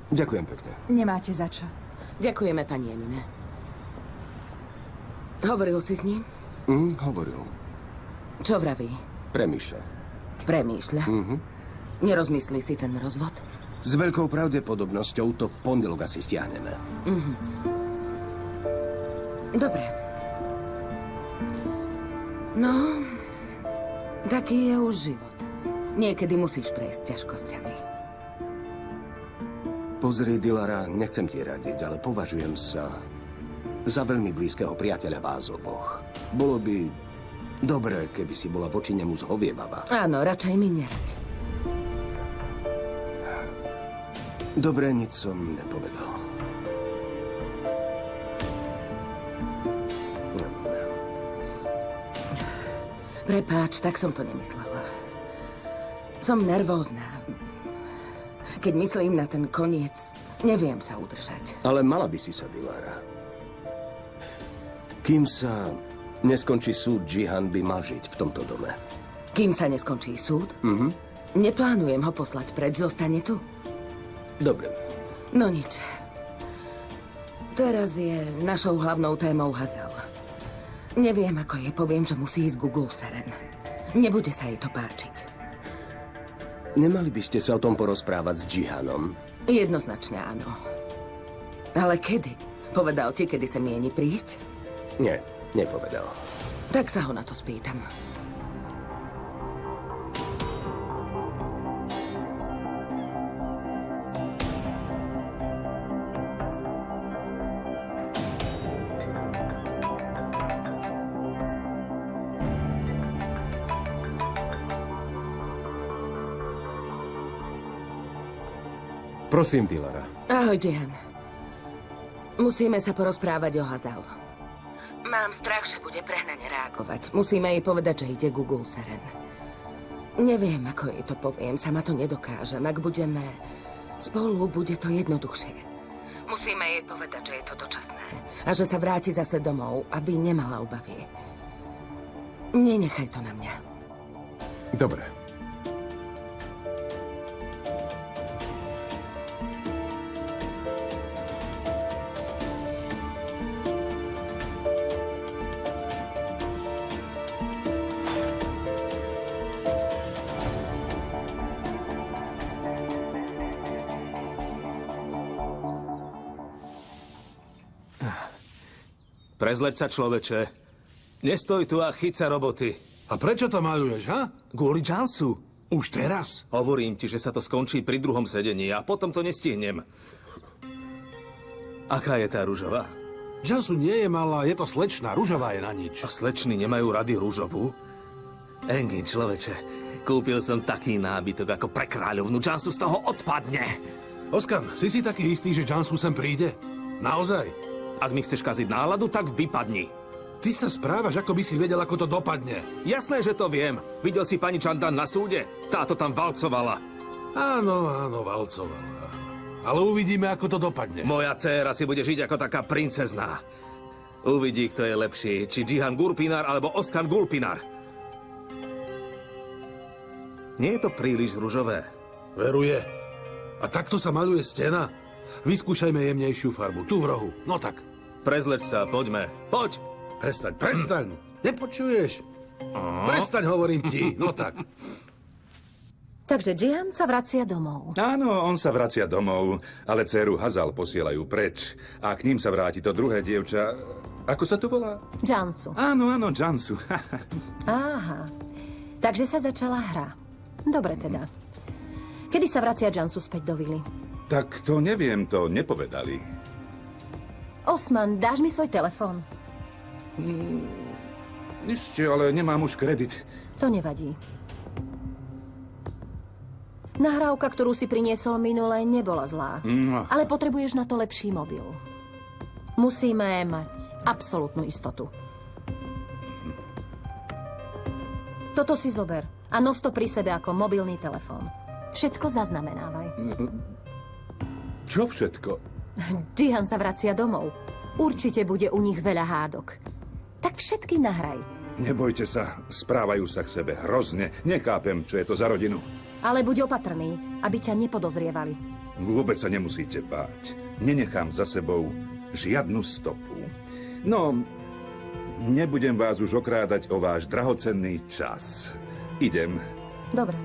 Ďakujem pekne. Nemáte za čo. Ďakujeme, pani Janine. Hovoril si s ním? Hovoril. Čo vraví? Premýšľa. Premýšľa? Nerozmyslí si ten rozvod? S veľkou pravdepodobnosťou to v pondelok asi stiahneme. Dobre. No, taký je už život. Niekedy musíš prejsť ťažkosťami. Pozri, Dilara, nechcem ti radiť, ale považujem sa za veľmi blízkeho priateľa vás oboch. Bolo by dobré, keby si bola voči nemu zhovievavá. Áno, radšej mi neraď. Dobre, nič som nepovedal. Prepáč, tak som to nemyslela. Som nervózna. Keď myslím na ten koniec, neviem sa udržať. Ale mala by si sa, Dilara. Kým sa neskončí súd, Džihan by mal žiť v tomto dome. Kým sa neskončí súd? Neplánujem ho poslať preč, zostane tu. Dobre. No nič. Teraz je našou hlavnou témou Hazal. Neviem, ako jej poviem, že musí ísť Google Seren. Nebude sa jej to páčiť. Nemali by ste sa o tom porozprávať s Džihanom? Jednoznačne áno. Ale kedy? Povedal ti, kedy sa mieni prísť? Nie, nepovedal. Tak sa ho na to spýtam. Prosím, Dilara. Ahoj, Džihan. Musíme sa porozprávať o Hazal. Mám strach, že bude prehnane reagovať. Musíme jej povedať, že ide Google Seren. Neviem, ako jej to poviem. Sama to nedokážem. Ak budeme spolu, bude to jednoduchšie. Musíme jej povedať, že je to dočasné. A že sa vráti zase domov, aby nemala obavy. Nenechaj to na mňa. Dobre. Prezleď sa, človeče. Nestoj tu a chyť sa roboty. A prečo to maľuješ, ha? Kvôli Jansu. Už teraz? Hovorím ti, že sa to skončí pri druhom sedení a potom to nestihnem. Aká je tá ružová? Jansu nie je malá, je to slečná, ružová je na nič. A slečny nemajú rady rúžovú? Engin, človeče, kúpil som taký nábytok ako pre kráľovnu. Jansu z toho odpadne. Oskar, si taký istý, že Jansu sem príde? Naozaj? Ak mi chceš kaziť náladu, tak vypadni. Ty sa správaš, ako by si vedel, ako to dopadne. Jasné, že to viem. Videl si pani Chandan na súde? Táto tam valcovala. Áno, valcovala. Ale uvidíme, ako to dopadne. Moja dcéra si bude žiť ako taká princezná. Uvidí, kto je lepší. Či Džihan Gulpinar, alebo Oskar Gulpinar. Nie je to príliš ružové. Veruje. A takto sa maľuje stena? Vyskúšajme jemnejšiu farbu. Tu v rohu. No tak. Prezleč sa, poďme. Poď! Prestaň. Nepočuješ? Prestaň, hovorím ti. No tak. Takže Džihan sa vracia domov. Áno, on sa vracia domov, ale dceru Hazal posielajú preč. A k ním sa vráti to druhé dievča. Ako sa to volá? Jansu. Áno, Jansu. Aha. Takže sa začala hra. Dobre teda. Kedy sa vracia Jansu späť do vily? Tak to neviem, to nepovedali. Osman, dáš mi svoj telefón? Ešte, ale nemám už kredit. To nevadí. Nahrávka, ktorú si priniesol minule, nebola zlá. No. Ale potrebuješ na to lepší mobil. Musíme mať absolútnu istotu. Toto si zober a nos to pri sebe ako mobilný telefón. Všetko zaznamenávaj. Čo všetko? Džihan sa vracia domov. Určite bude u nich veľa hádok. Tak všetky nahraj. Nebojte sa, správajú sa k sebe hrozne. Nechápem, čo je to za rodinu. Ale buď opatrný, aby ťa nepodozrievali. Vôbec sa nemusíte báť. Nenechám za sebou žiadnu stopu. No, nebudem vás už okrádať o váš drahocenný čas. Idem. Dobre.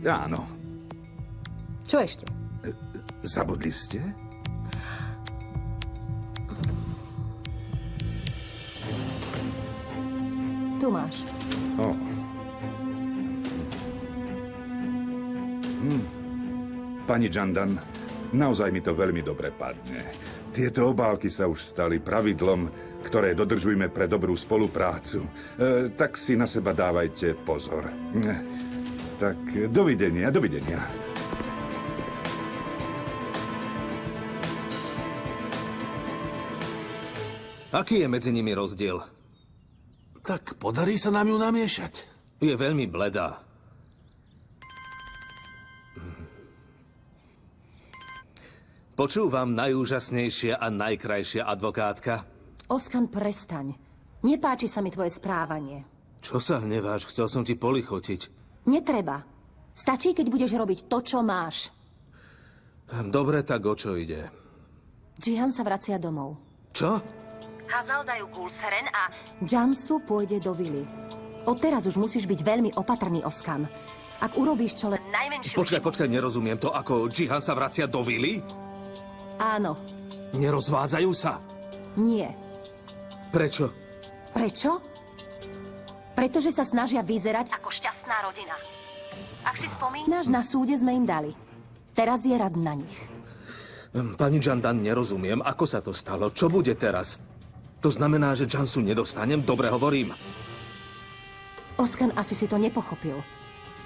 Áno. Čo ešte? Zabudli ste? Tu máš. Oh. Pani Jandan, naozaj mi to veľmi dobre padne. Tieto obálky sa už stali pravidlom, ktoré dodržujme pre dobrú spoluprácu. Tak si na seba dávajte pozor. Tak dovidenia, dovidenia. Aký je medzi nimi rozdiel? Tak podarí sa nám ju namiešať. Je veľmi bledá. Počúvam najúžasnejšia a najkrajšia advokátka. Oskan, prestaň. Nepáči sa mi tvoje správanie. Čo sa hneváš? Chcel som ti polichotiť. Netreba. Stačí, keď budeš robiť to, čo máš. Dobre, tak o čo ide? Jihan sa vracia domov. Čo? Hazal dajú Gulseren a Jansu pôjde do vily. Odteraz už musíš byť veľmi opatrný, Oskan. Ak urobíš čo len najmenšiu... Počkaj, nerozumiem to, ako Jihan sa vracia do vily? Áno. Nerozvádzajú sa? Nie. Prečo? Prečo? Pretože sa snažia vyzerať ako šťastná rodina. Ak si spomínaš, na súde sme im dali. Teraz je rad na nich. Pani Jandan, nerozumiem, ako sa to stalo. Čo bude teraz? To znamená, že Jansu nedostanem? Dobre hovorím. Oskan, asi si to nepochopil.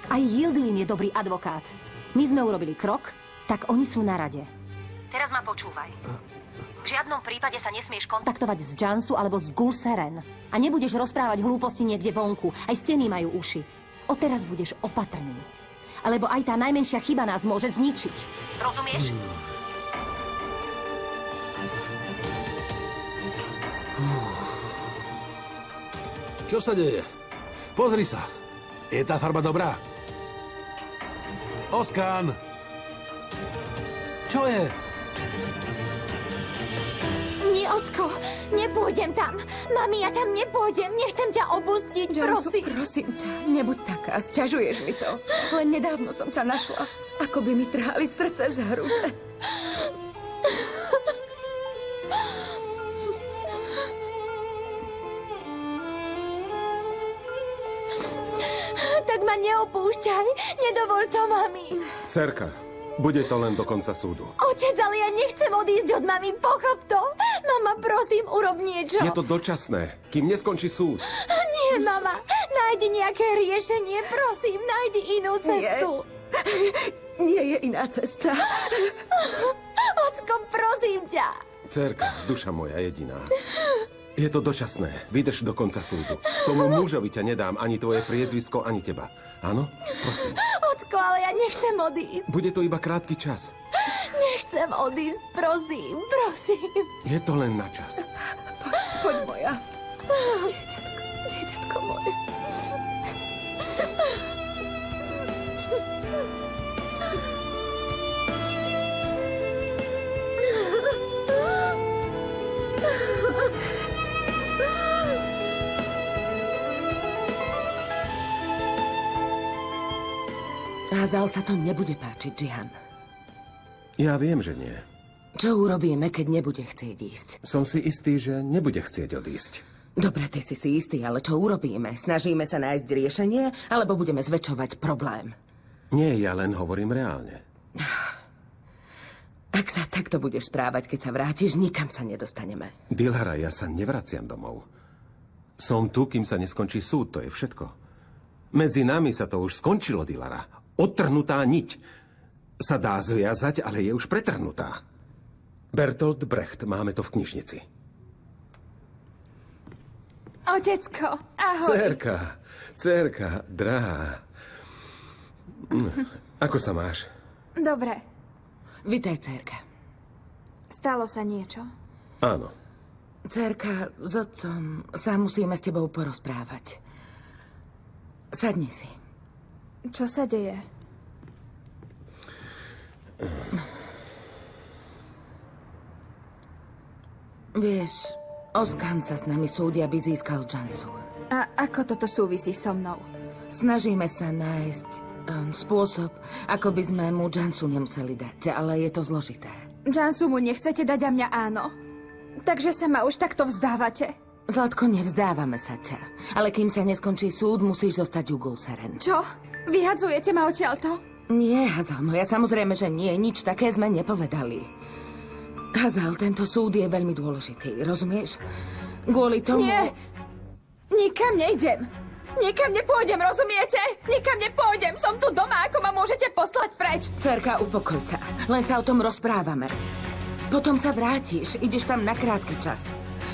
Aj Yildirim je dobrý advokát. My sme urobili krok, tak oni sú na rade. Teraz ma počúvaj. V žiadnom prípade sa nesmieš kontaktovať s Jansu alebo s Gulseren. A nebudeš rozprávať hlúposti niekde vonku. Aj steny majú uši. Odteraz budeš opatrný. Alebo aj tá najmenšia chyba nás môže zničiť. Rozumieš? Čo sa deje? Pozri sa. Je tá farba dobrá? Oskan! Čo je? Nie, ocko, nepôjdem tam. Mami, ja tam nepôjdem. Nechcem ťa opustiť, Jansu, prosím. prosím ťa, nebuď taká, sťažuješ mi to. Len nedávno som ťa našla. Ako by mi trhali srdce z hrude. Tak ma neopúšťaj. Nedovol to, mami. Cerka, bude to len do konca súdu. Otec, ale ja nechcem odísť od mami. Pochop to. Mama, prosím, urob niečo. Je to dočasné, kým neskončí súd. Nie, mama. Nájdi nejaké riešenie. Prosím, nájdi inú cestu. Nie je iná cesta. Ocko, prosím ťa. Cerka, duša moja jediná. Je to dočasné. Vydrž do konca súdu. Tomu mužovi ťa nedám ani tvoje priezvisko, ani teba. Áno? Prosím. Ocko, ale ja nechcem odísť. Bude to iba krátky čas. Nechcem odísť, prosím, prosím. Je to len na čas. Poď moja. Dieťatko moje. Hazal sa to nebude páčiť, Jihan. Ja viem, že nie. Čo urobíme, keď nebude chcieť ísť? Som si istý, že nebude chcieť odísť. Dobre, ty si istý, ale čo urobíme? Snažíme sa nájsť riešenie, alebo budeme zväčšovať problém? Nie, ja len hovorím reálne. Ak sa takto budeš správať, keď sa vrátiš, nikam sa nedostaneme. Dilara, ja sa nevraciam domov. Som tu, kým sa neskončí súd, to je všetko. Medzi nami sa to už skončilo, Dilara. Odtrhnutá niť sa dá zviazať, ale je už pretrhnutá. Bertolt Brecht, máme to v knižnici. Otecko, ahoj. Dcerka, drahá. Ako sa máš? Dobre, Vitaj, dcerka. stalo sa niečo? Áno. Dcerka, s otcom sa musíme s tebou porozprávať. Sadni si. Čo sa deje? Vieš, Oskan sa s nami súdi, aby získal Jansu. A ako toto súvisí so mnou? Snažíme sa nájsť spôsob, ako by sme mu Jansu nemuseli dať, ale je to zložité. Jansu mu nechcete dať a mňa áno. Takže sa ma už takto vzdávate. Zlatko, nevzdávame sa ťa. Ale kým sa neskončí súd, musíš zostať u Gulseren. Čo? Vyhadzujete ma odtiaľto? Nie, Hazal moja, samozrejme, že nie. Nič také sme nepovedali. Hazal, tento súd je veľmi dôležitý, rozumieš? Kvôli tomu... Nie! Nikam nejdem! Nikam nepôjdem, rozumiete? Nikam nepôjdem! Som tu doma, ako ma môžete poslať preč? Cerka, upokoj sa. Len sa o tom rozprávame. Potom sa vrátiš, ideš tam na krátky čas.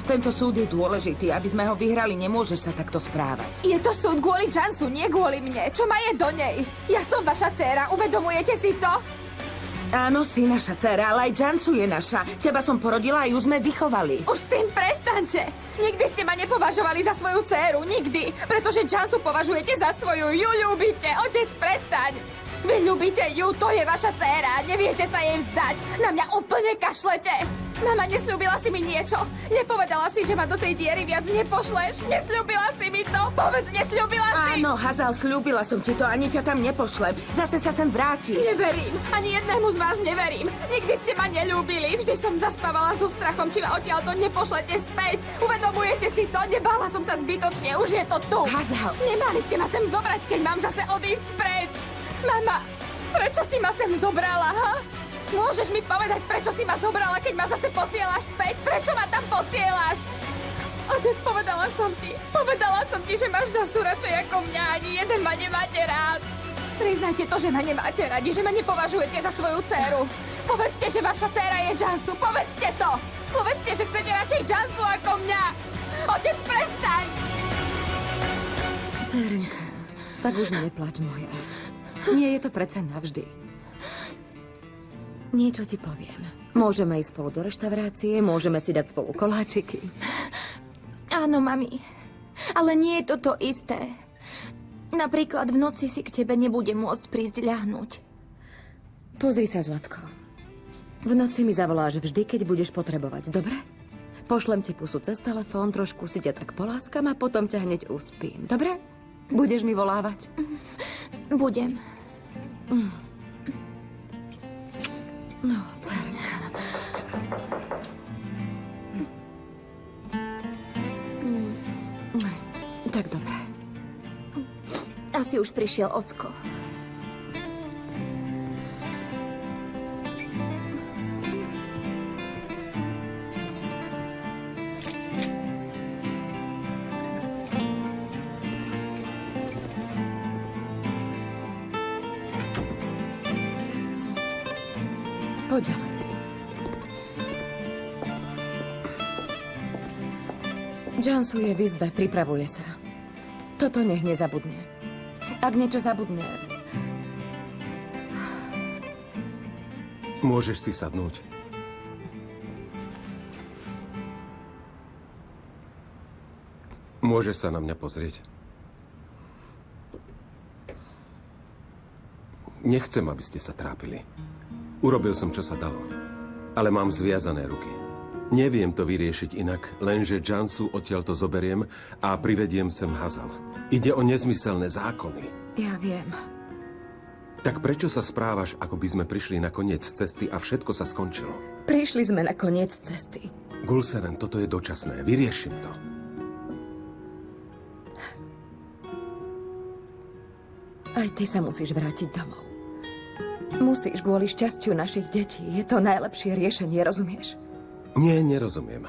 Tento súd je dôležitý, aby sme ho vyhrali, nemôžeš sa takto správať. Je to súd kvôli Jansu, nie kvôli mne. Čo ma je do nej? Ja som vaša dcéra, uvedomujete si to? Áno, si naša dcéra, ale aj Jansu je naša. Teba som porodila a ju sme vychovali. Už s tým prestaňte! Nikdy ste ma nepovažovali za svoju dcéru, nikdy. Pretože Jansu považujete za svoju, ju ľúbite. Otec, prestaň! Vy ľúbite ju, to je vaša dcéra. Neviete sa jej vzdať. Na mňa úplne kašlete. Mama, nesľúbila si mi niečo? Nepovedala si, že ma do tej diery viac nepošleš? Nesľúbila si mi to? Povedz, nesľúbila si? Áno, Hazal, sľúbila som ti to, ani ťa tam nepošlem. Zase sa sem vrátiš. Neverím, ani jednému z vás neverím. Nikdy ste ma neľúbili, vždy som zaspávala so strachom, či ma odtiaľto nepošlete späť. Uvedomujete si to? Nebála som sa zbytočne, už je to tu. Hazal. Nemali ste ma sem zobrať, keď mám zase odísť preč. Mama, prečo si ma sem zobrala, ha? Môžeš mi povedať, prečo si ma zobrala, keď ma zase posielaš späť? Prečo ma tam posielaš? Otec, povedala som ti, že máš Jansu radšej ako mňa, ani jeden ma nemáte rád. Priznajte to, že ma nemáte radi, že ma nepovažujete za svoju dcéru. Povedzte, že vaša dcéra je Jansu, povedzte to. Povedzte, že chcete radšej Jansu ako mňa. Otec, prestaň! Dcérenka, tak už neplač, moja. Nie je to predsa navždy. Niečo ti poviem. Môžeme ísť spolu do reštaurácie, môžeme si dať spolu koláčiky. Áno, mami. Ale nie je to to isté. Napríklad v noci si k tebe nebudem môcť prísť ľahnúť. Pozri sa, Zlatko. V noci mi zavoláš vždy, keď budeš potrebovať, dobre? Pošlem ti pusu cez telefón, trošku si ťa tak poláskam a potom ťa hneď uspím, dobre? Budeš mi volávať? Budem. No, dcerenka. Tak dobre. Asi už prišiel ocko. Poď ďalej. Jansu je v izbe, pripravuje sa. Toto nech nezabudne. Ak niečo zabudne... Môžeš si sadnúť. Môžeš sa na mňa pozrieť. Nechcem, aby ste sa trápili. Urobil som, čo sa dalo. Ale mám zviazané ruky. Neviem to vyriešiť inak, lenže Jansu odtiaľto zoberiem a privediem sem Hazal. Ide o nezmyselné zákony. Ja viem. Tak prečo sa správaš, ako by sme prišli na koniec cesty a všetko sa skončilo? Prišli sme na koniec cesty. Gulseren, toto je dočasné. Vyriešim to. Aj ty sa musíš vrátiť domov. Musíš kvôli šťastiu našich detí. Je to najlepšie riešenie, rozumieš? Nie, nerozumiem.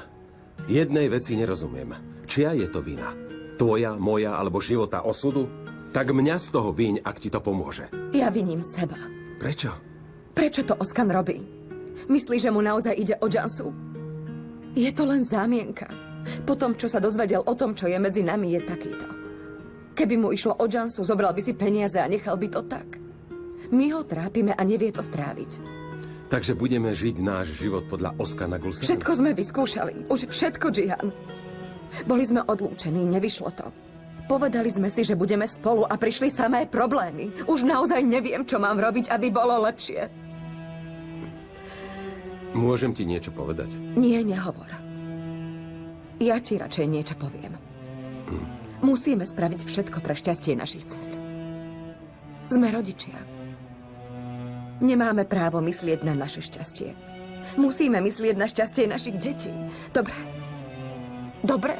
Jednej veci nerozumiem. Čia je to vina? Tvoja, moja alebo života osudu? Tak mňa z toho viň, ak ti to pomôže. Ja viním seba. Prečo? Prečo to Oskan robí? Myslí, že mu naozaj ide o Jansu? Je to len zámienka. Po tom, čo sa dozvedel o tom, čo je medzi nami, je takýto. Keby mu išlo o Jansu, zobral by si peniaze a nechal by to tak. My ho trápime a nevie to stráviť. Takže budeme žiť náš život podľa Oskana Gulsera? Všetko sme vyskúšali. Už všetko, Jihan. Boli sme odlúčení, nevyšlo to. Povedali sme si, že budeme spolu a prišli samé problémy. Už naozaj neviem, čo mám robiť, aby bolo lepšie. Môžem ti niečo povedať? Nie, nehovor. Ja ti radšej niečo poviem. Musíme spraviť všetko pre šťastie našich dcér. Sme rodičia. Nemáme právo myslieť na naše šťastie. Musíme myslieť na šťastie našich detí. Dobre? Dobre?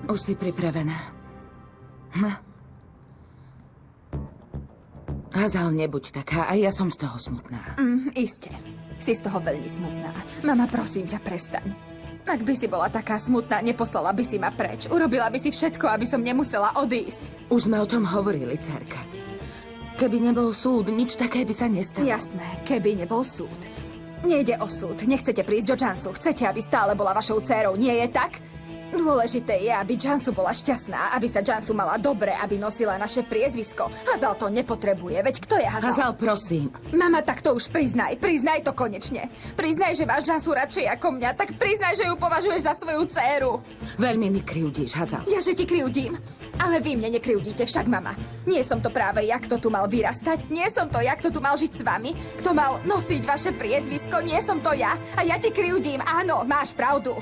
Už si pripravená. Hazal, nebuď taká, aj ja som z toho smutná. Iste. Si z toho veľmi smutná. Mama, prosím ťa, prestaň. Ak by si bola taká smutná, neposlala by si ma preč. Urobila by si všetko, aby som nemusela odísť. Už sme o tom hovorili, dcerka. Keby nebol súd, nič také by sa nestalo. Jasné, keby nebol súd. Nejde o súd. Nechcete prísť do Jansu. Chcete, aby stále bola vašou dcérou. Nie je tak? Dôležité je, aby Jansu bola šťastná, aby sa Jansu mala dobre, aby nosila naše priezvisko. Hazal to nepotrebuje, veď kto je Hazal? Hazal, prosím. Mama, tak to už priznaj to konečne. Priznaj, že máš Jansu radšej ako mňa, tak priznaj, že ju považuješ za svoju dcéru. Veľmi mi krivdíš, Hazal. Ja, že ti krivdím? Ale vy mne nekryvdíte však, mama. Nie som to práve ja, kto tu mal vyrastať. Nie som to ja, kto tu mal žiť s vami. Kto mal nosiť vaše priezvisko. Nie som to ja. A ja ti krivdím. Áno, máš pravdu.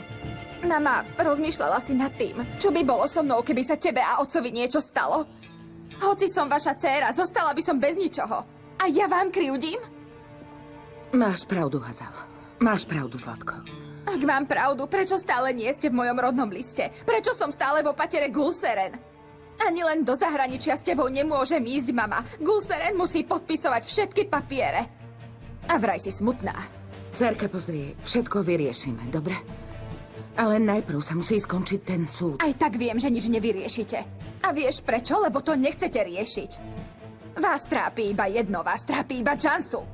Mama, rozmýšľala si nad tým, čo by bolo so mnou, keby sa tebe a otcovi niečo stalo? Hoci som vaša dcéra, zostala by som bez ničoho. A ja vám krivdím? Máš pravdu, Hazal. Máš pravdu, Zlatko. Ak mám pravdu, prečo stále nie ste v mojom rodnom liste? Prečo som stále v opatere Gulseren? Ani len do zahraničia s tebou nemôžem ísť, mama. Gulseren musí podpisovať všetky papiere. A vraj si smutná. Cerka, pozri, všetko vyriešime, dobre? Ale najprv sa musí skončiť ten súd. Aj tak viem, že nič nevyriešite. A vieš prečo? Lebo to nechcete riešiť. Vás trápi iba jedno, vás trápi iba Jansu.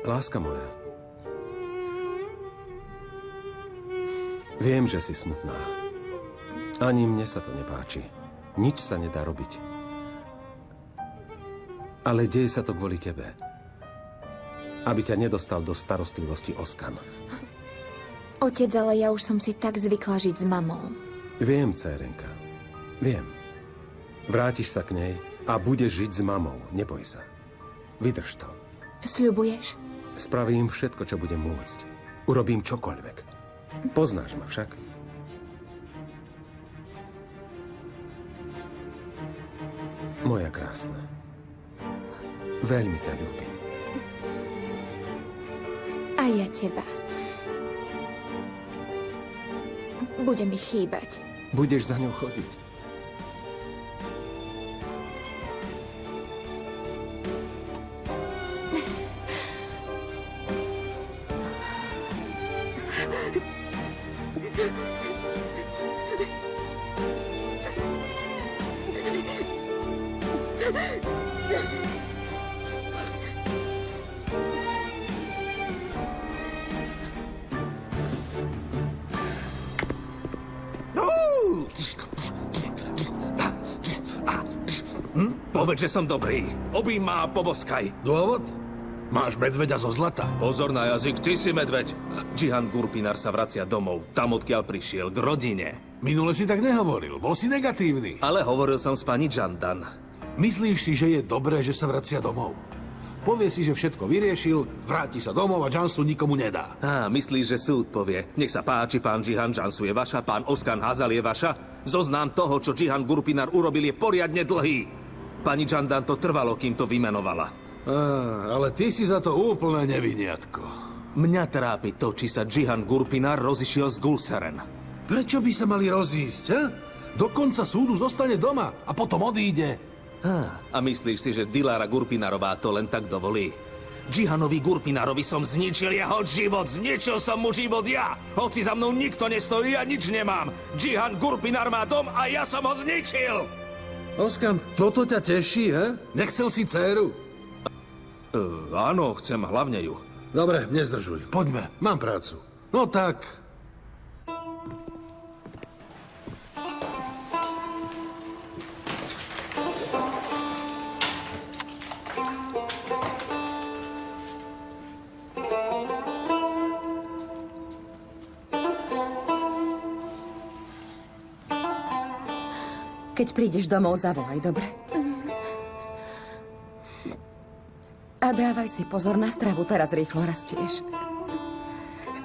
Láska moja. Viem, že si smutná. Ani mne sa to nepáči. Nič sa nedá robiť. Ale deje sa to kvôli tebe. Aby ťa nedostal do starostlivosti Oskan. Otec, ale ja už som si tak zvykla žiť s mamou. Viem, dcérenka. Viem. Vrátiš sa k nej a budeš žiť s mamou. Neboj sa. Vydrž to. Sľubuješ? Spravím všetko, čo budem môcť. Urobím čokoľvek. Poznáš ma však? Moja krásna. Veľmi ťa ľúbim. A ja teba. Bude mi chýbať. Budeš za ňou chodiť. Povedz, že som dobrý. Obím ma a poboskaj. Dôvod? Máš medveďa zo zlata. Pozor na jazyk, ty si medveď. Džihan Gurpinar sa vracia domov, tam odkiaľ prišiel, k rodine. Minule si tak nehovoril, bol si negatívny. Ale hovoril som s pani Jandan. Myslíš si, že je dobré, že sa vracia domov? Povie si, že všetko vyriešil, vráti sa domov a Jansu nikomu nedá. Myslíš, že súd povie. Nech sa páči, pán Džihan, Jansu je vaša, pán Oskan Hazal je vaša. Zoznám toho, čo Džihan Gurpinar urobil, je poriadne dlhý. Pani Jandan to trvalo, kým to vymenovala. Ale ty si za to úplne neviniatko. Mňa trápi to, či sa Džihan Gurpinar rozišiel z Gulseren. Prečo by sa mali rozísť, Do konca súdu zostane doma a potom odíde. A myslíš si, že Dilara Gurpinarová to len tak dovolí? Džihanovi Gurpinarovi som zničil jeho život, zničil som mu život ja! Hoci za mnou nikto nestojí a nič nemám! Džihan Gurpinar má dom a ja som ho zničil! Oskan, toto ťa teší, he? Nechcel si dcéru? Áno, chcem hlavne ju. Dobre, nezdržuj. Poďme, mám prácu. No tak... Keď prídeš domov, zavolaj, dobre? A dávaj si pozor na stravu, teraz rýchlo rastieš.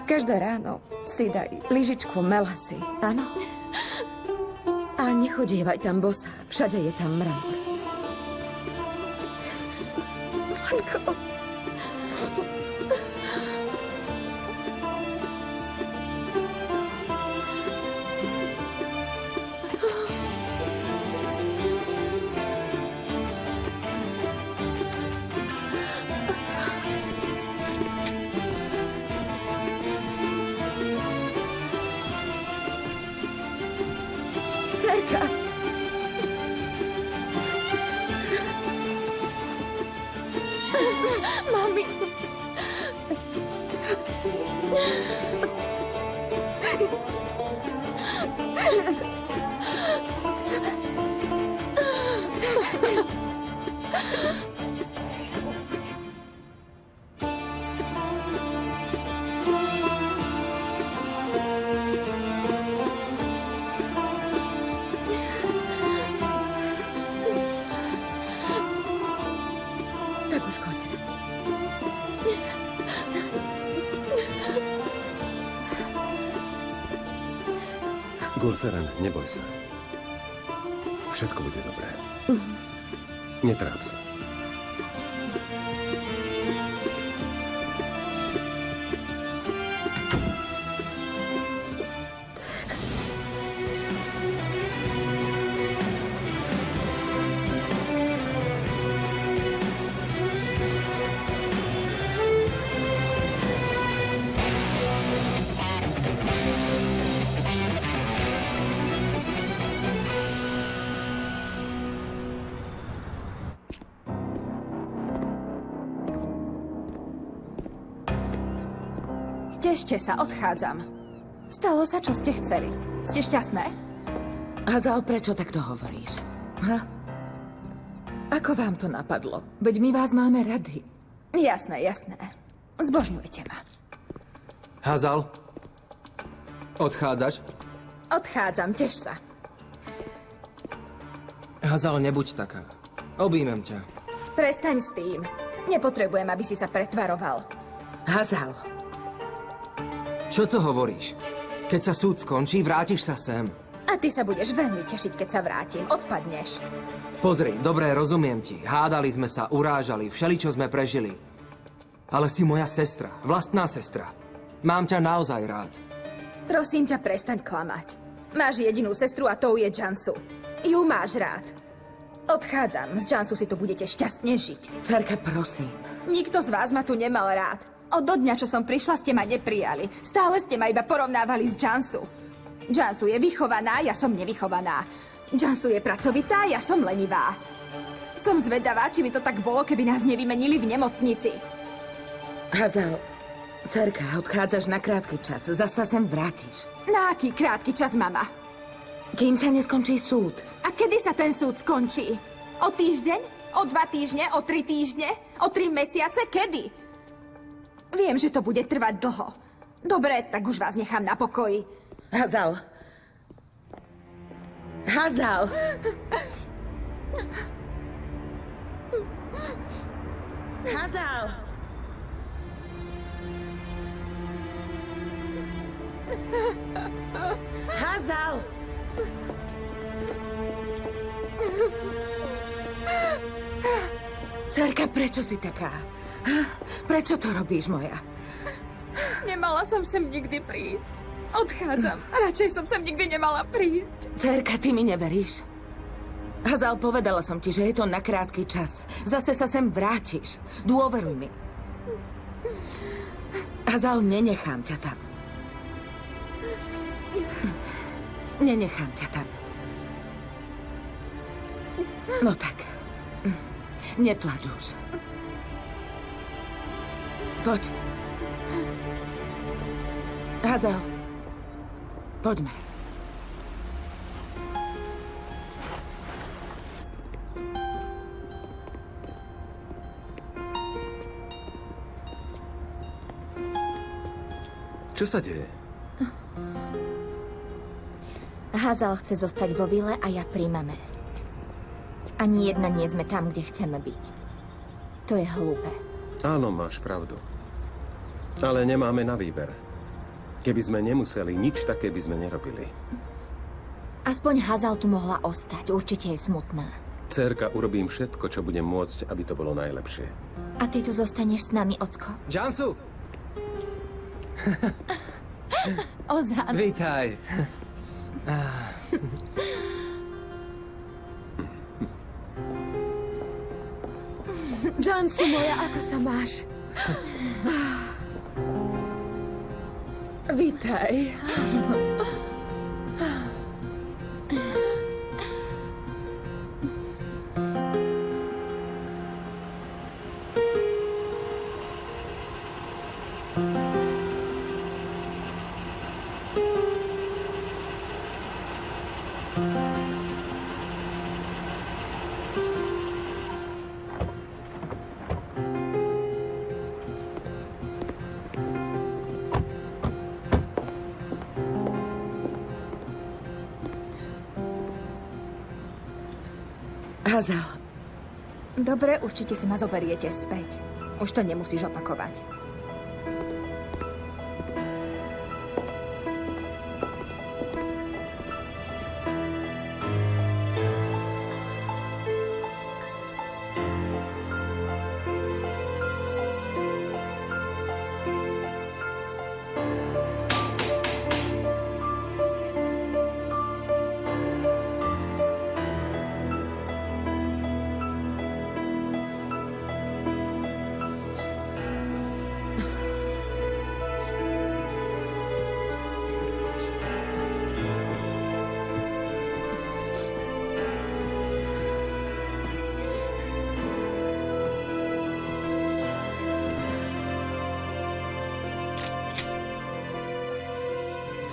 Každé ráno si daj lyžičku melasy, áno? A nechodievaj tam bosá, všade je tam mramor. Zlatko. Cerka. Mami. Tak už choď. Gurseren, neboj sa. Všetko bude dobré. Netráp sa. Tešte sa, odchádzam. Stalo sa, čo ste chceli. Ste šťastné? Hazal, prečo takto hovoríš? Ha? Ako vám to napadlo? Veď my vás máme rady. Jasné, jasné. Zbožňujete ma. Hazal, odchádzaš? Odchádzam, teš sa. Hazal, nebuď taká. Objímem ťa. Prestaň s tým. Nepotrebujem, aby si sa pretvaroval. Hazal. Čo to hovoríš? Keď sa súd skončí, vrátiš sa sem. A ty sa budeš veľmi tešiť, keď sa vrátim. Odpadneš. Pozri, dobre, rozumiem ti. Hádali sme sa, urážali, všeličo sme prežili. Ale si moja sestra, vlastná sestra. Mám ťa naozaj rád. Prosím ťa, prestaň klamať. Máš jedinú sestru a tou je Jansu. Ju máš rád. Odchádzam. Z Jansu si tu budete šťastne žiť. Cerka, prosím. Nikto z vás ma tu nemal rád. Od dňa, čo som prišla, ste ma neprijali. Stále ste ma iba porovnávali s Jansu. Jansu je vychovaná, ja som nevychovaná. Jansu je pracovitá, ja som lenivá. Som zvedavá, či by to tak bolo, keby nás nevymenili v nemocnici. Hazal, cerka, odchádzaš na krátky čas. Zasa sem vrátiš. Na aký krátky čas, mama? Kým sa neskončí súd. A kedy sa ten súd skončí? O týždeň? O 2 týždne? O 3 týždne? O 3 mesiace? Kedy? Viem, že to bude trvať dlho. Dobre, tak už vás nechám na pokoji. Hazal. Hazal. Hazal. Hazal. Cerka, prečo si taká? Prečo to robíš, moja? Nemala som sem nikdy prísť. Odchádzam. Radšej som sem nikdy nemala prísť. Cerka, ty mi neveríš? Hazal, povedala som ti, že je to na krátky čas. Zase sa sem vrátiš. Dôveruj mi. Hazal, nenechám ťa tam. Nenechám ťa tam. No tak. Neplač už. Poď. Hazel. Poďme. Čo sa deje? Hazel chce zostať vo vile a ja pri mame. Ani jedna nie sme tam, kde chceme byť. To je hlúpe. Áno, máš pravdu. Ale nemáme na výber. Keby sme nemuseli, nič také by sme nerobili. Aspoň Hazel tu mohla ostať. Určite je smutná. Dcérka, urobím všetko, čo budem môcť, aby to bolo najlepšie. A ty tu zostaneš s nami, ocko? Jansu! Ozan. Vítaj. Jansu moja, ako sa máš? Vítaj. Hazel. Dobre, určite si ma zoberiete späť. Už to nemusíš opakovať.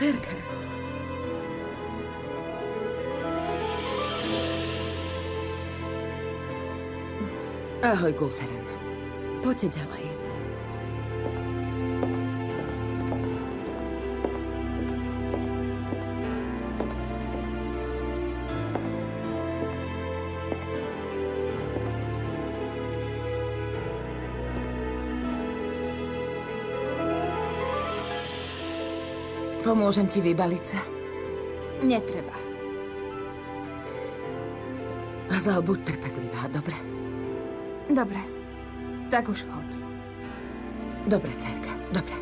Dcerka. Ahoj, Gulseren. Poďte ďalej. Pomôžem ti vybaliť sa. Netreba. Hazel, buď trpezlivá, dobre? Dobre. Tak už choď. Dobre, dcerka, dobre.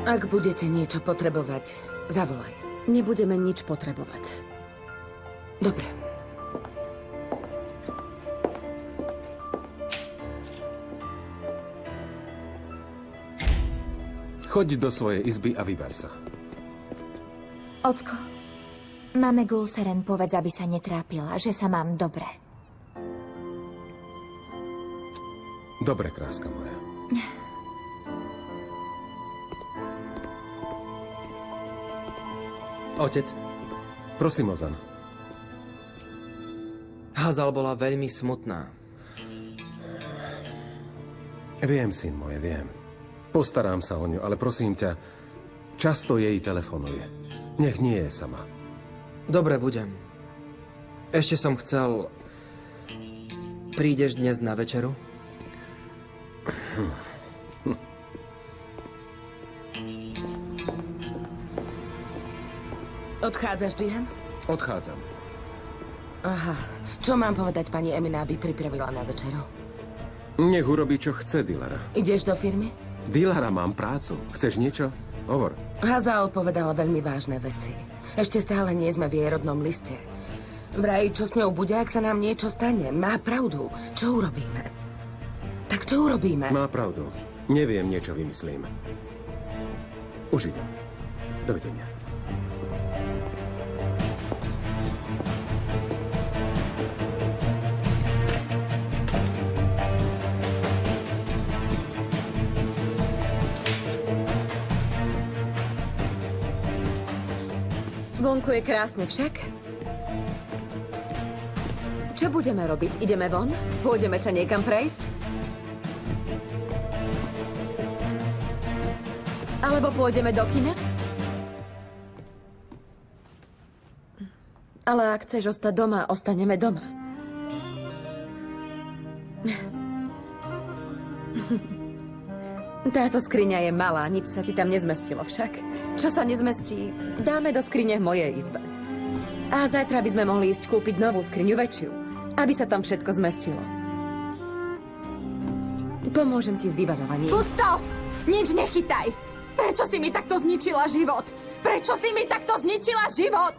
Ak budete niečo potrebovať, zavolaj. Nebudeme nič potrebovať. Dobre. Choď do svojej izby a vybar sa. Ocko, máme Gulseren, povedz, aby sa netrápila, že sa mám dobre. Dobre, kráska moja. Otec, Prosím, Ozan. Hazel bola veľmi smutná. Viem, syn môj, viem. Postarám sa o ňu, ale prosím ťa, často jej telefonuje. Nech nie je sama. Dobre, budem. Ešte som chcel... Prídeš dnes na večeru? Odchádzaš, Jihan? Odchádzam. Aha. Čo mám povedať pani Emina, aby pripravila na večeru? Nech urobí, čo chce, Dilara. Ideš do firmy? Dilara, mám prácu. Chceš niečo? Hovor. Hazal povedala veľmi vážne veci. Ešte stále nie sme v jej rodnom liste. Vraj, čo s ňou bude, ak sa nám niečo stane? Má pravdu. Čo urobíme? Tak čo urobíme? Má pravdu. Neviem, niečo vymyslím. Už idem. Dovidenia. Vonku je krásne však. Čo budeme robiť? Ideme von? Pôjdeme sa niekam prejsť? Alebo pôjdeme do kina? Ale ak chceš ostať doma, ostaneme doma. Táto skriňa je malá, nič sa ti tam nezmestilo však. Čo sa nezmestí, dáme do skrine v mojej izbe. A zajtra by sme mohli ísť kúpiť novú skriňu väčšiu, aby sa tam všetko zmestilo. Pomôžem ti s vybaľovaním. Pusto! Nič nechytaj! Prečo si mi takto zničila život? Prečo si mi takto zničila život?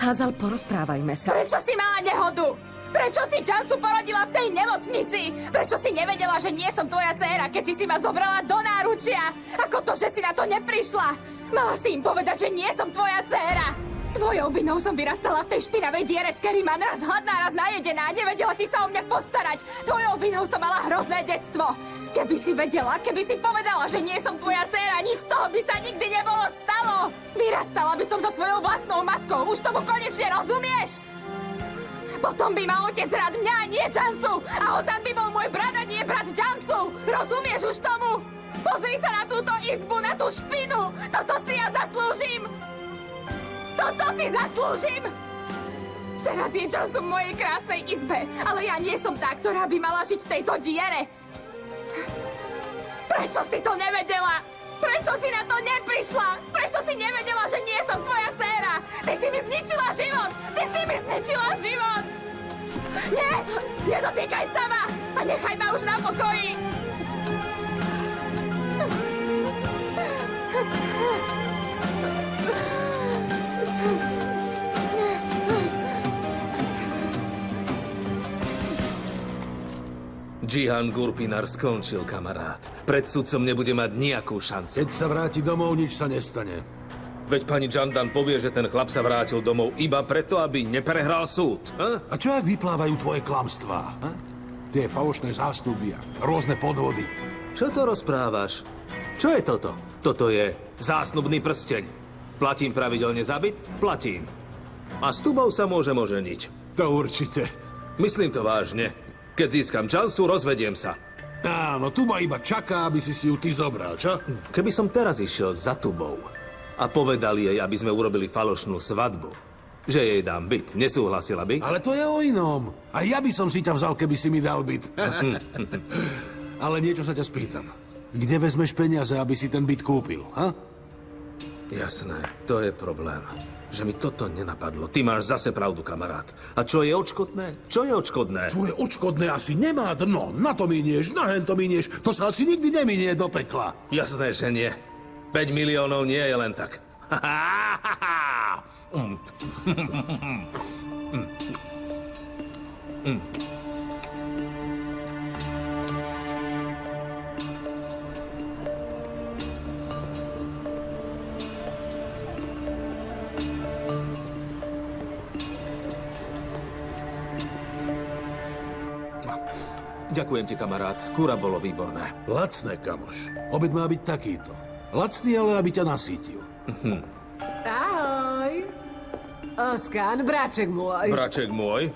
Hazal, porozprávajme sa. Prečo si mala nehodu? Prečo si Jansu porodila v tej nemocnici? Prečo si nevedela, že nie som tvoja dcéra, keď si ma zobrala do náručia? Ako to, že si na to neprišla? Mala si im povedať, že nie som tvoja dcéra. Tvojou vinou som vyrastala v tej špinavej diere s Keriman, raz hladná, raz najedená. Nevedela si sa o mňa postarať. Tvojou vinou som mala hrozné detstvo. Keby si vedela, keby si povedala, že nie som tvoja dcéra, nič z toho by sa nikdy nebolo stalo. Vyrastala by som so svojou vlastnou matkou. Už tomu konečne rozumieš? Potom by mal otec rád mňa, nie Jansu. A Ozan by bol môj brat a nie brat Jansu. Rozumieš už tomu? Pozri sa na túto izbu, na tú špinu. Toto si ja zaslúžim. Toto si zaslúžim. Teraz je Jansu v mojej krásnej izbe. Ale ja nie som tá, ktorá by mala žiť v tejto diere. Prečo si to nevedela? Prečo si na to neprišla? Prečo si nevedela, že nie som tvoja dcéra? Ty si mi zničila život! Ty si mi zničila život! Nie! Nedotýkaj sa ma! A nechaj ma už na pokoji! Jihan Gurpinar skončil, kamarát. Pred sudcom nebude mať nejakú šancu. Keď sa vráti domov, nič sa nestane. Veď pani Jandan povie, že ten chlap sa vrátil domov iba preto, aby neprehral súd. A čo ak vyplávajú tvoje klamstvá? Tie falošné zástupy a rôzne podvody. Čo to rozprávaš? Čo je toto? Toto je zásnubný prsteň. Platím pravidelne za byt? Platím. A s tubou sa môžem oženiť. To určite. Myslím to vážne. Keď získam Jansu, rozvediem sa. Áno, tuba iba čaká, aby si ju ty zobral, čo? Keby som teraz išiel za tubou a povedal jej, aby sme urobili falošnú svadbu, že jej dám byt, nesúhlasila by? Ale to je o inom. A ja by som si ťa vzal, keby si mi dal byt. Ale niečo sa ťa spýtam. Kde vezmeš peniaze, aby si ten byt kúpil, ha? Jasné, to je problém. Že mi toto nenapadlo. Ty máš zase pravdu, kamarát. A čo je odškodné? Čo je odškodné? Tvoje odškodné asi nemá dno. Na to minieš, na hen to minieš. To sa asi nikdy neminie do pekla. Jasné, že nie. 5 miliónov nie je len tak. Ďakujem ti, kamarát. Kúra bolo výborné. Lacné, kamoš. Obed má byť takýto. Lacný, ale aby ťa nasítil. Ahoj. Oskan, bráček môj. Braček môj?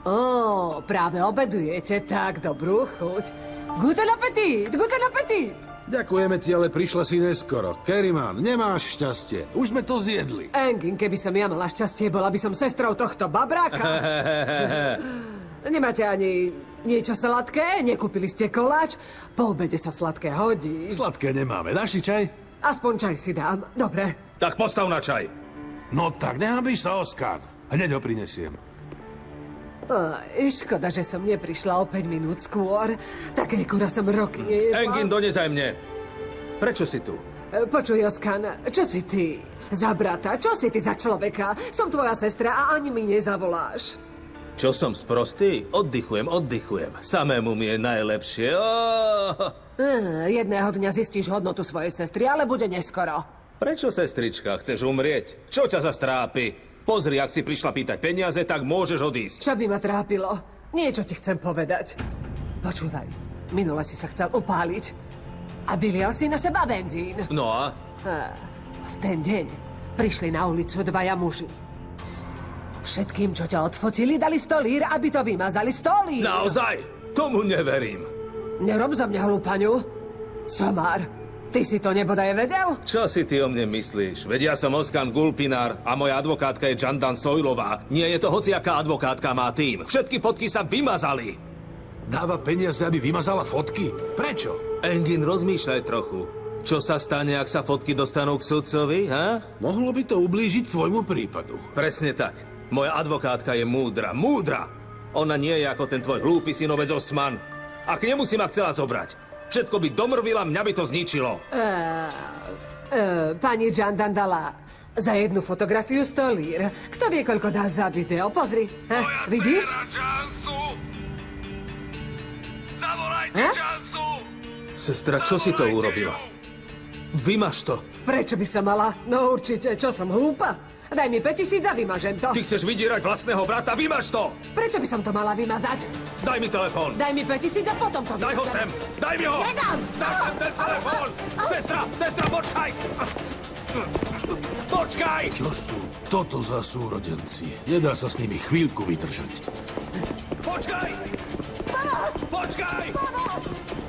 Ó, práve obedujete, tak dobrú chuť. Guten appetit, guten appetit. Ďakujeme ti, ale prišla si neskoro. Keriman, nemáš šťastie. Už sme to zjedli. Engin, keby som ja mala šťastie, bola by som sestrou tohto babráka. Nemáte ani niečo sladké? Nekúpili ste koláč? Po obede sa sladké hodí. Sladké nemáme. Dáš si čaj? Aspoň čaj si dám. Dobre. Tak postav na čaj. No tak, nehambíš sa, Oskar. Hneď ho prinesiem. Škoda, že som neprišla o 5 minút skôr. Také kura som roky nejedla. Engin, donezaj mne. Prečo si tu? Počuj, Oskan, čo si ty? Za brata, čo si ty za človeka? Som tvoja sestra a ani mi nezavoláš. Čo som sprostý? Oddychujem. Samému mi je najlepšie. Jedného dňa zistíš hodnotu svojej sestry, ale bude neskoro. Prečo, sestrička, chceš umrieť? Čo ťa zastrápi? Pozri, ak si prišla pýtať peniaze, tak môžeš odísť. Čo by ma trápilo? Niečo ti chcem povedať. Počúvaj, minule si sa chcel upáliť a vylial si na seba benzín. No a? V ten deň prišli na ulicu dvaja muži. Všetkým, čo ťa odfotili, dali 100 lír, aby to vymazali. 100 lír! Naozaj? Tomu neverím. Nerob za mňa hlúpaňu. Somár, ty si to nebodaj vedel? Čo si ty o mne myslíš? Veď ja som Oskan Gulpinár a moja advokátka je Jandan Sojlová. Nie je to hociaká advokátka, má tým. Všetky fotky sa vymazali. Dáva peniaze, aby vymazala fotky? Prečo? Engin, rozmýšľaj trochu. Čo sa stane, ak sa fotky dostanú k sudcovi, ha? Mohlo by to ublížiť tvojmu prípadu. Presne tak. Moja advokátka je múdra. Múdra! Ona nie je ako ten tvoj hlúpy synovec Osman. A k nemu si ma chcela zobrať. Všetko by domrvila, mňa by to zničilo. Pani Jandan dala za jednu fotografiu 100 lír. Kto vie, koľko dá za video? Pozri. Vidíš? Zavolajte Jansu! Sestra, čo si to urobila? Vymaž to. Prečo by som mala? No určite, čo som hlúpa? Daj mi 5000 a vymažem to. Ty chceš vydierať vlastného brata? Vymaž to! Prečo by som to mala vymazať? Daj mi telefón. Daj mi 5000 a potom to Daj ho vymažem. sem! Daj mi ho! Nedám! Daj sem ten telefón! Sestra, počkaj! Počkaj! Čo sú toto za súrodenci? Nedá sa s nimi chvíľku vydržať. Počkaj! Pomoc! Počkaj! Pomoc!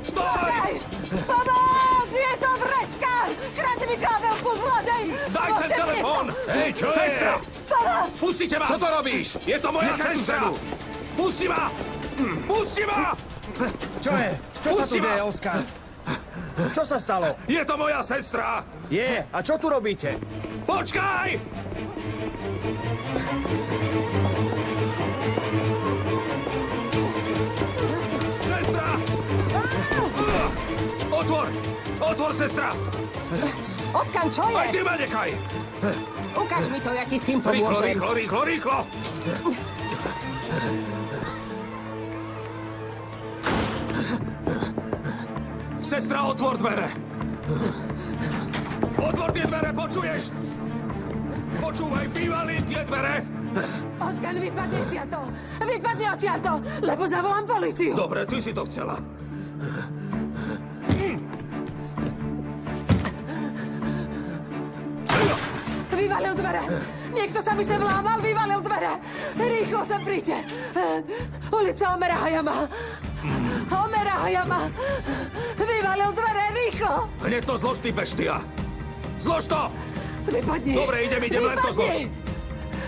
Stoj! Pomoc! Je to vrecka! Kráti mi kábelku, zlodej! Daj ten telefón! Hej, čo Sestra! Pomoc! Pustite ma! Čo to robíš? Je to moja Nechaj tú sestra! ženu. Pusti ma! Pusti ma! Čo je? Čo sa tu deje, Oskar? Čo sa stalo? Je to moja sestra! Je, a čo tu robíte? Počkaj! Sestra! Otvor, sestra! Oskan, čo je? Aj ty ma nechaj! Ukáž mi to, ja ti s tým Rýchlo, pomôžem. rýchlo! Sestra, otvor dvere! Otvor tie dvere, počuješ? Počúvaj, vyvalím tie dvere! Oskan, vypadne odtiaľto! Vypadne odtiaľto, lebo zavolám políciu! Dobre, ty si to chcela. Vyvalil dvere! Niekto sa mi sem vlámal, vyvalil dvere! Rýchlo sem príďte! Ulica Omera Hayama! Omera Hayama! Vyvalil dvere, rýchlo! Hneď to zlož, ty beštia! Zlož to! Vypadni! Dobre, idem, len to zlož!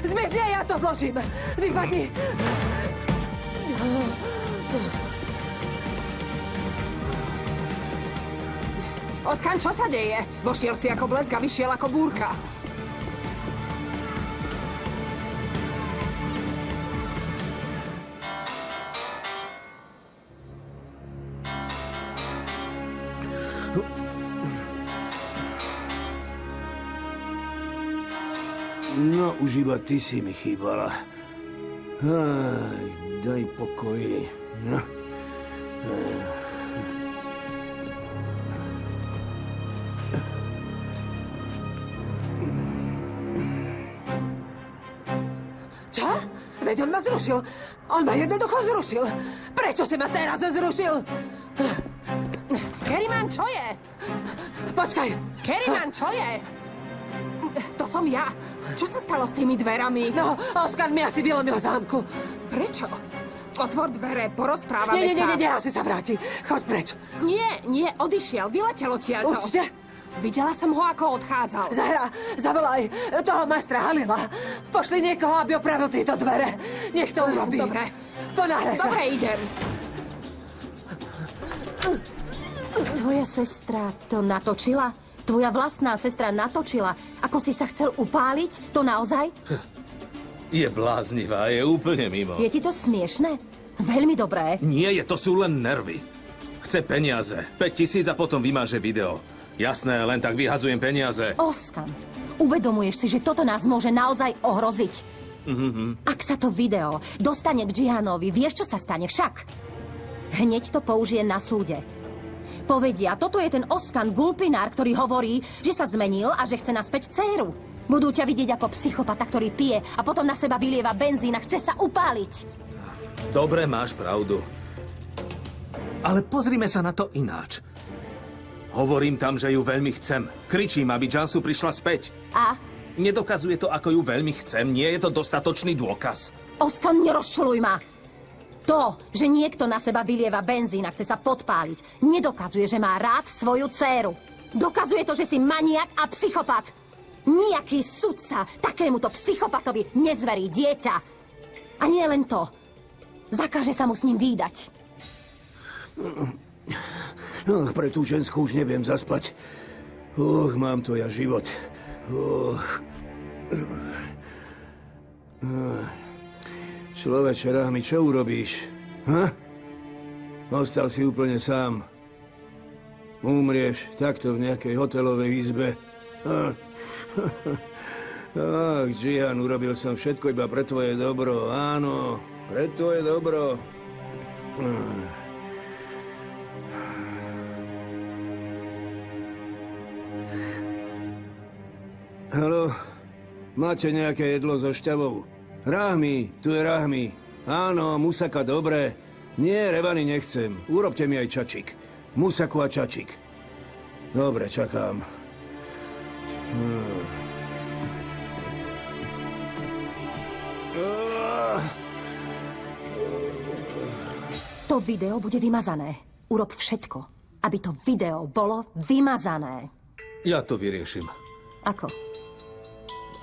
Zmizne, ja to zložím! Vypadni! Oskan, čo sa deje? Vošiel si ako blesk a vyšiel ako búrka. No, už iba ty si mi chýbala. Daj pokoj. No. Čo? Veď on ma zrušil. On ma jednoducho zrušil. Prečo si ma teraz zrušil? Kerryman, čo je? Počkaj. Kerryman, čo je? To som ja. Čo sa stalo s tými dverami? No, Oskan mi asi vylomil zámku. Prečo? Otvor dvere, porozprávame sa. Nie, asi sa vráti. Choď preč. Nie, odišiel, vyletel odtiaľto. Určite? Videla som ho, ako odchádzal. Zahra, zavolaj toho majstra Halila. Pošli niekoho, aby opravil tieto dvere. Nech to urobí. Dobre. Ponáhľaj sa. Dobre, idem. Tvoja sestra to natočila? Tvoja vlastná sestra natočila, ako si sa chcel upáliť? To naozaj? Je bláznivá, je úplne mimo. Je ti to smiešne? Veľmi dobré. Nie, to sú len nervy. Chce peniaze. 5 000 a potom vymáže video. Jasné, len tak vyhadzujem peniaze. Oskan, uvedomuješ si, že toto nás môže naozaj ohroziť? Ak sa to video dostane k Jihanovi, vieš, čo sa stane však? Hneď to použije na súde. Povedia, toto je ten Oskan Gulpinár, ktorý hovorí, že sa zmenil a že chce naspäť dcéru. Budú ťa vidieť ako psychopata, ktorý pije a potom na seba vylieva benzín a chce sa upáliť. Dobre, máš pravdu. Ale pozrime sa na to ináč. Hovorím tam, že ju veľmi chcem. Kričím, aby Jansu prišla späť. A? Nedokazuje to, ako ju veľmi chcem. Nie je to dostatočný dôkaz. Oskan, nerozčuluj ma. To, že niekto na seba vylieva benzín a chce sa podpáliť, nedokazuje, že má rád svoju dcéru. Dokazuje to, že si maniak a psychopat. Nijaký sudca takémuto psychopatovi nezverí dieťa. A nie len to. Zakáže sa mu s ním vídať. Pre tú ženskú už neviem zaspať. Mám to ja život. Človeče, Rahmi, čo urobíš? Ostal si úplne sám. Umrieš takto v nejakej hotelovej izbe. Ach, Jihan, urobil som všetko iba pre tvoje dobro. Áno, pre tvoje dobro. Haló, máte nejaké jedlo so šťavou? Rahmi, tu je Rahmi. Áno, musaka, dobre. Nie, revany nechcem. Urobte mi aj čačik. Musaku a čačik. Dobre, čakám. To video bude vymazané. Urob všetko, aby to video bolo vymazané. Ja to vyriešim. Ako?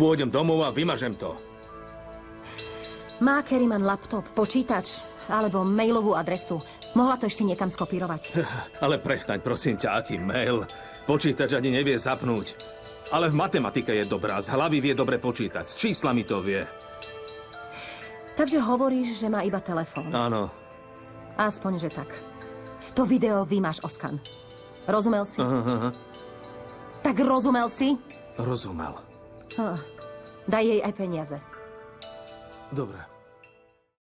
Pôjdem domov a vymažem to. Má Kerryman laptop, počítač alebo mailovú adresu. Mohla to ešte niekam skopírovať. Ale prestaň, prosím ťa, aký mail. Počítač ani nevie zapnúť. Ale v matematike je dobrá, z hlavy vie dobre počítať, s číslami to vie. Takže hovoríš, že má iba telefón. Áno. Aspoň, že tak. To video vymáš, Oskan. Rozumel si? Aha. Tak rozumel si? Rozumel. Daj jej aj peniaze. Dobre.